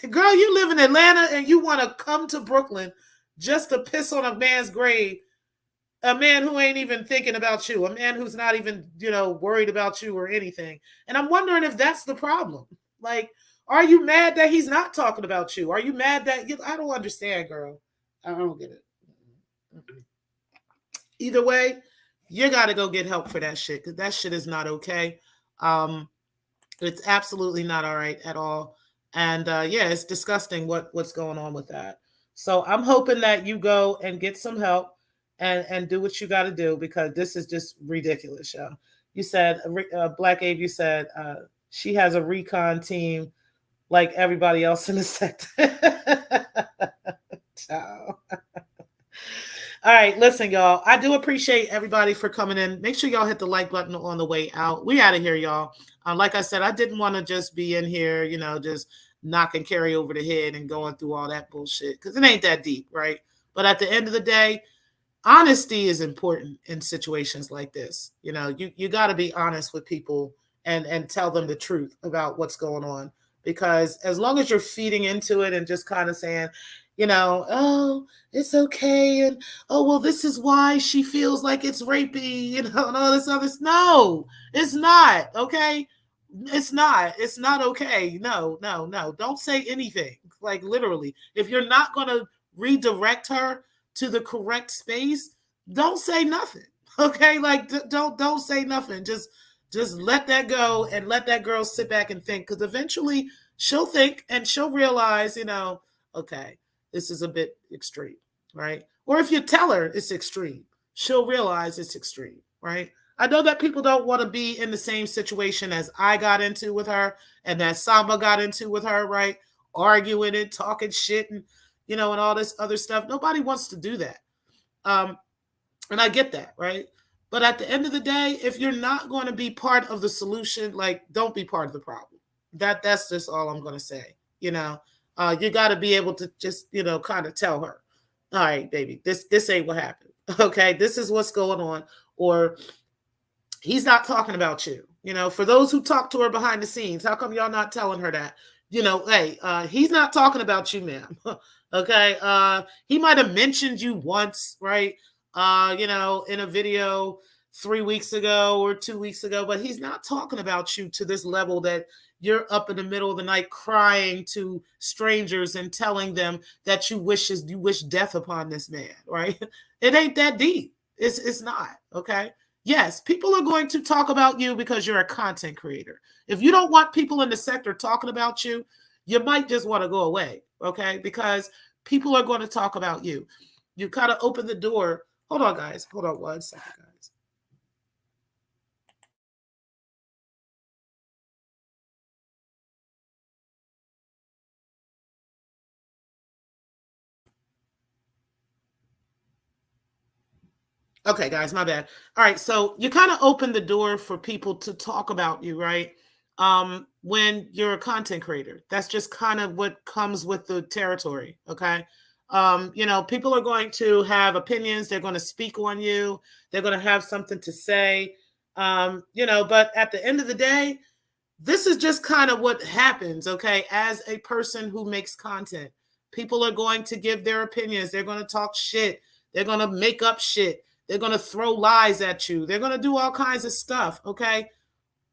Girl, you live in Atlanta and you want to come to Brooklyn just to piss on a man's grave, a man who ain't even thinking about you, a man who's not even, worried about you or anything. And I'm wondering if that's the problem. Like, are you mad that he's not talking about you? Are you mad that I don't understand, girl. I don't get it. Either way, you got to go get help for that shit because that shit is not okay. It's absolutely not all right at all. And yeah, it's disgusting what's going on with that. So I'm hoping that you go and get some help and do what you got to do because this is just ridiculous, y'all. You said, Black Abe, you said she has a recon team like everybody else in the sector. Ciao. All right, listen, y'all. I do appreciate everybody for coming in. Make sure y'all hit the like button on the way out. We out of here, y'all. Like I said, I didn't want to just be in here, just knocking Carrie over the head and going through all that bullshit because it ain't that deep, right? But at the end of the day, honesty is important in situations like this. You got to be honest with people and tell them the truth about what's going on because as long as you're feeding into it and just kind of saying, oh, it's okay. And, oh, well, this is why she feels like it's rapey, and all this other. No, it's not. Okay. It's not okay. No. Don't say anything. Like literally, if you're not going to redirect her to the correct space, don't say nothing. Okay. Like don't say nothing. Just let that go and let that girl sit back and think. Cause eventually she'll think and she'll realize, okay, this is a bit extreme, right? Or if you tell her it's extreme, she'll realize it's extreme, right? I know that people don't want to be in the same situation as I got into with her and that Samba got into with her, right? Arguing and talking shit and, and all this other stuff. Nobody wants to do that. Um, and I get that, right? But at the end of the day, if you're not going to be part of the solution, like, don't be part of the problem. That's just all I'm going to say. You got to be able to just, kind of tell her, all right, baby, this ain't what happened. Okay, this is what's going on, or he's not talking about you. For those who talk to her behind the scenes, how come y'all not telling her that? Hey, he's not talking about you, ma'am. Okay, he might have mentioned you once, right? In a video 3 weeks ago or 2 weeks ago, but he's not talking about you to this level that you're up in the middle of the night crying to strangers and telling them that you wish death upon this man, right? It ain't that deep. It's not, okay? Yes, people are going to talk about you because you're a content creator. If you don't want people in the sector talking about you, you might just want to go away, okay? Because people are going to talk about you. You kind of open the door. Hold on, guys. Hold on 1 second, guys. Okay, guys, my bad. All right, so you kind of open the door for people to talk about you, right? When you're a content creator, that's just kind of what comes with the territory, okay? People are going to have opinions. They're going to speak on you. They're going to have something to say. But at the end of the day, this is just kind of what happens, okay? As a person who makes content, people are going to give their opinions. They're going to talk shit. They're going to make up shit. They're going to throw lies at you. They're going to do all kinds of stuff, okay?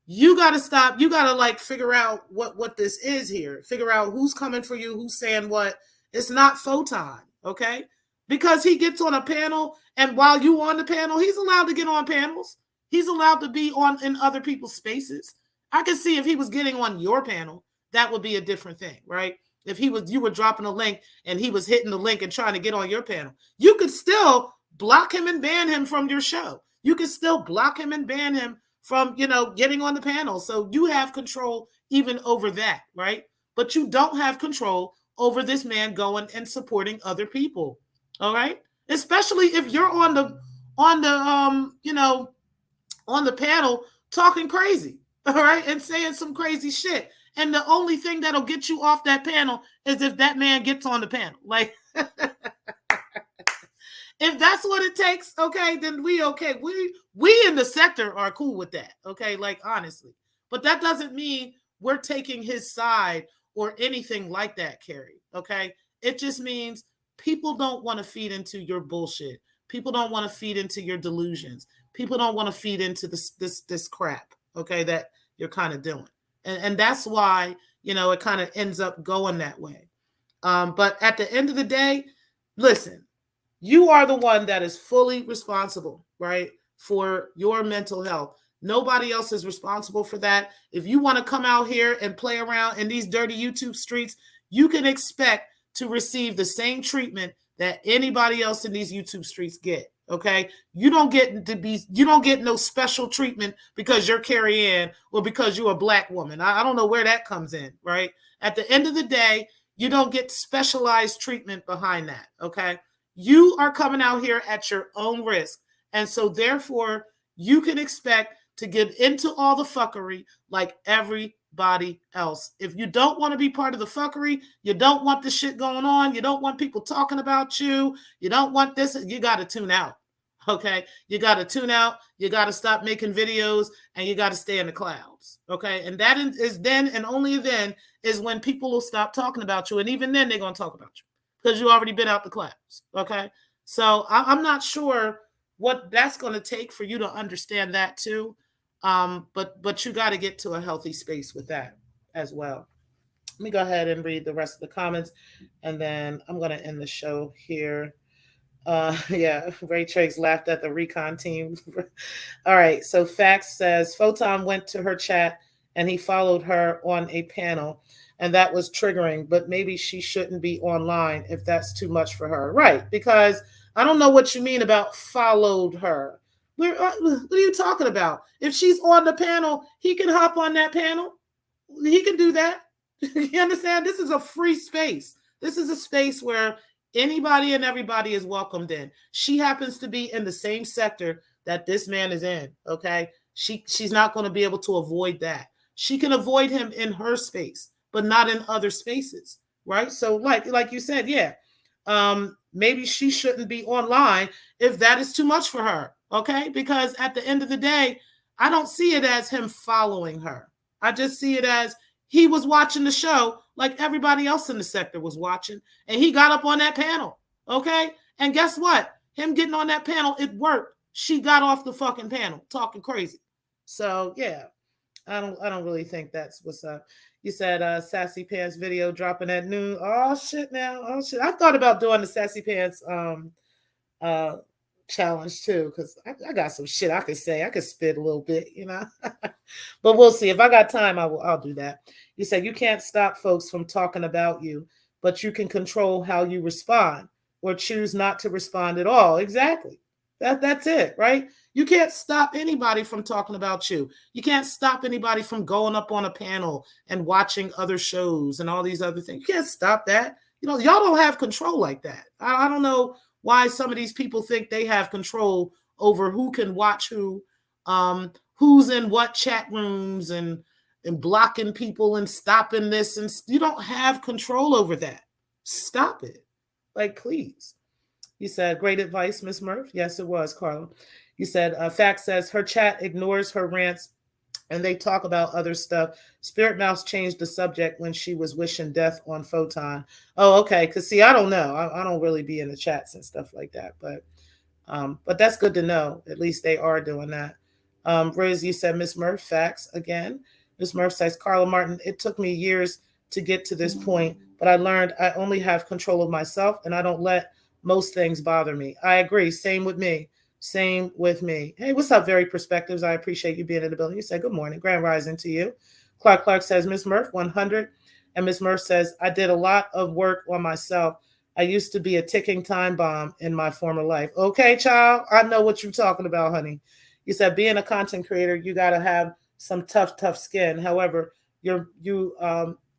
You got to stop. You got to like figure out what this is here. Figure out who's coming for you, who's saying what. It's not Photon, okay? Because he gets on a panel, and while you on the panel, he's allowed to get on panels. He's allowed to be on in other people's spaces. I can see if he was getting on your panel, that would be a different thing, right? If you were dropping a link and he was hitting the link and trying to get on your panel, you could still block him and ban him from your show. You could still block him and ban him from, getting on the panel. So you have control even over that, right? But you don't have control over this man going and supporting other people. All right? Especially if you're on the panel talking crazy, all right, and saying some crazy shit. And the only thing that'll get you off that panel is if that man gets on the panel. Like, if that's what it takes, okay, then we okay. We in the sector are cool with that, okay, like honestly. But that doesn't mean we're taking his side or anything like that, Carrie, okay? It just means people don't want to feed into your bullshit. People don't want to feed into your delusions. People don't want to feed into this crap, okay, that you're kind of doing. And that's why, it kind of ends up going that way. But at the end of the day, listen, you are the one that is fully responsible, right, for your mental health. Nobody else is responsible for that. If you want to come out here and play around in these dirty YouTube streets, you can expect to receive the same treatment that anybody else in these YouTube streets get. Okay, you don't get no special treatment because you're Carrie Ann or because you're a black woman. I don't know where that comes in, right? At the end of the day, you don't get specialized treatment behind that. Okay, you are coming out here at your own risk, and so therefore you can expect to get into all the fuckery like everybody else. If you don't want to be part of the fuckery, you don't want the shit going on, you don't want people talking about you, you don't want this, you got to tune out. Okay, you got to tune out, you got to stop making videos, and you got to stay in the clouds. Okay, and that is then and only then is when people will stop talking about you, and even then they're going to talk about you because you already been out the clouds. Okay, so I'm not sure what that's going to take for you to understand that too. But you got to get to a healthy space with that as well. Let me go ahead and read the rest of the comments, and then I'm going to end the show here. Yeah, Ray Triggs laughed at the recon team. All right, so Fax says Photon went to her chat and he followed her on a panel, and that was triggering, but maybe she shouldn't be online if that's too much for her. Right, because I don't know what you mean about followed her. What are you talking about? If she's on the panel, he can hop on that panel. He can do that. You understand? This is a free space. This is a space where anybody and everybody is welcomed in. She happens to be in the same sector that this man is in. Okay. She's not going to be able to avoid that. She can avoid him in her space, but not in other spaces. Right. So like you said, yeah. Maybe she shouldn't be online if that is too much for her. Okay. Because at the end of the day, I don't see it as him following her. I just see it as he was watching the show like everybody else in the sector was watching, and he got up on that panel. Okay. And guess what? Him getting on that panel, it worked. She got off the fucking panel talking crazy. So yeah, I don't really think that's what's up. You said Sassy Pants video dropping at noon. Oh shit now. Oh shit. I thought about doing the Sassy Pants challenge too, because I got some shit I could say. I could spit a little bit, you know. But we'll see. If I got time, I'll do that. You said you can't stop folks from talking about you, but you can control how you respond or choose not to respond at all. Exactly. That's it, right? You can't stop anybody from talking about you. You can't stop anybody from going up on a panel and watching other shows and all these other things. You can't stop that. You know, y'all don't have control like that. I don't know why some of these people think they have control over who can watch who, who's in what chat rooms and blocking people and stopping this. And you don't have control over that. Stop it. Like, please. You said, great advice, Miss Murph. Yes, it was, Carla. You said, Fact says her chat ignores her rants and they talk about other stuff. Spirit Mouse changed the subject when she was wishing death on Photon. Oh, okay. Because see, I don't know. I don't really be in the chats and stuff like that. But that's good to know. At least they are doing that. Riz, you said Miss Murph, facts again. Miss Murph says, Carla Martin, it took me years to get to this point, but I learned I only have control of myself and I don't let most things bother me. I agree. Same with me. Same with me. Hey, what's up, Very Perspectives? I appreciate you being in the building. You said good morning. Grand rising to you. Clark says, Miss Murph, 100. And Miss Murph says, I did a lot of work on myself. I used to be a ticking time bomb in my former life. Okay, child. I know what you're talking about, honey. You said being a content creator, you got to have some tough skin. However, your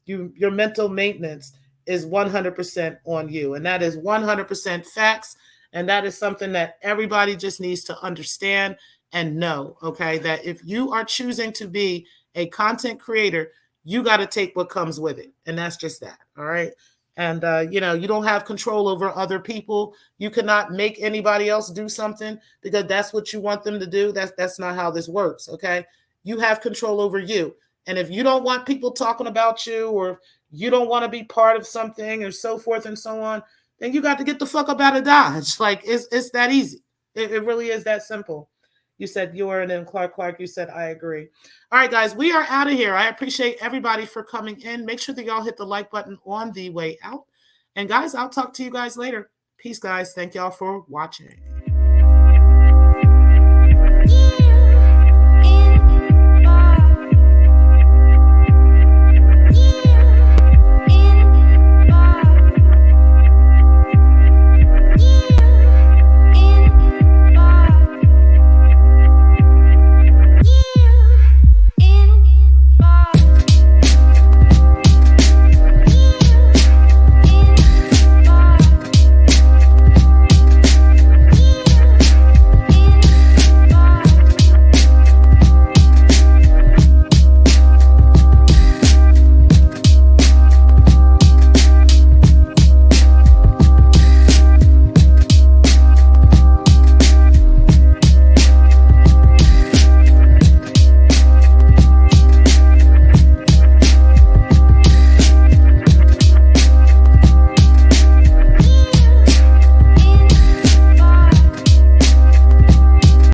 mental maintenance is 100% on you. And that is 100% facts. And that is something that everybody just needs to understand and know, okay? That if you are choosing to be a content creator, you got to take what comes with it. And that's just that, all right? And, you don't have control over other people. You cannot make anybody else do something because that's what you want them to do. That's not how this works, okay? You have control over you. And if you don't want people talking about you or you don't want to be part of something or so forth and so on, then you got to get the fuck up out of Dodge. Like, it's that easy. It really is that simple. You said you are, and then Clark, you said, I agree. All right, guys, we are out of here. I appreciate everybody for coming in. Make sure that y'all hit the like button on the way out. And guys, I'll talk to you guys later. Peace, guys. Thank y'all for watching.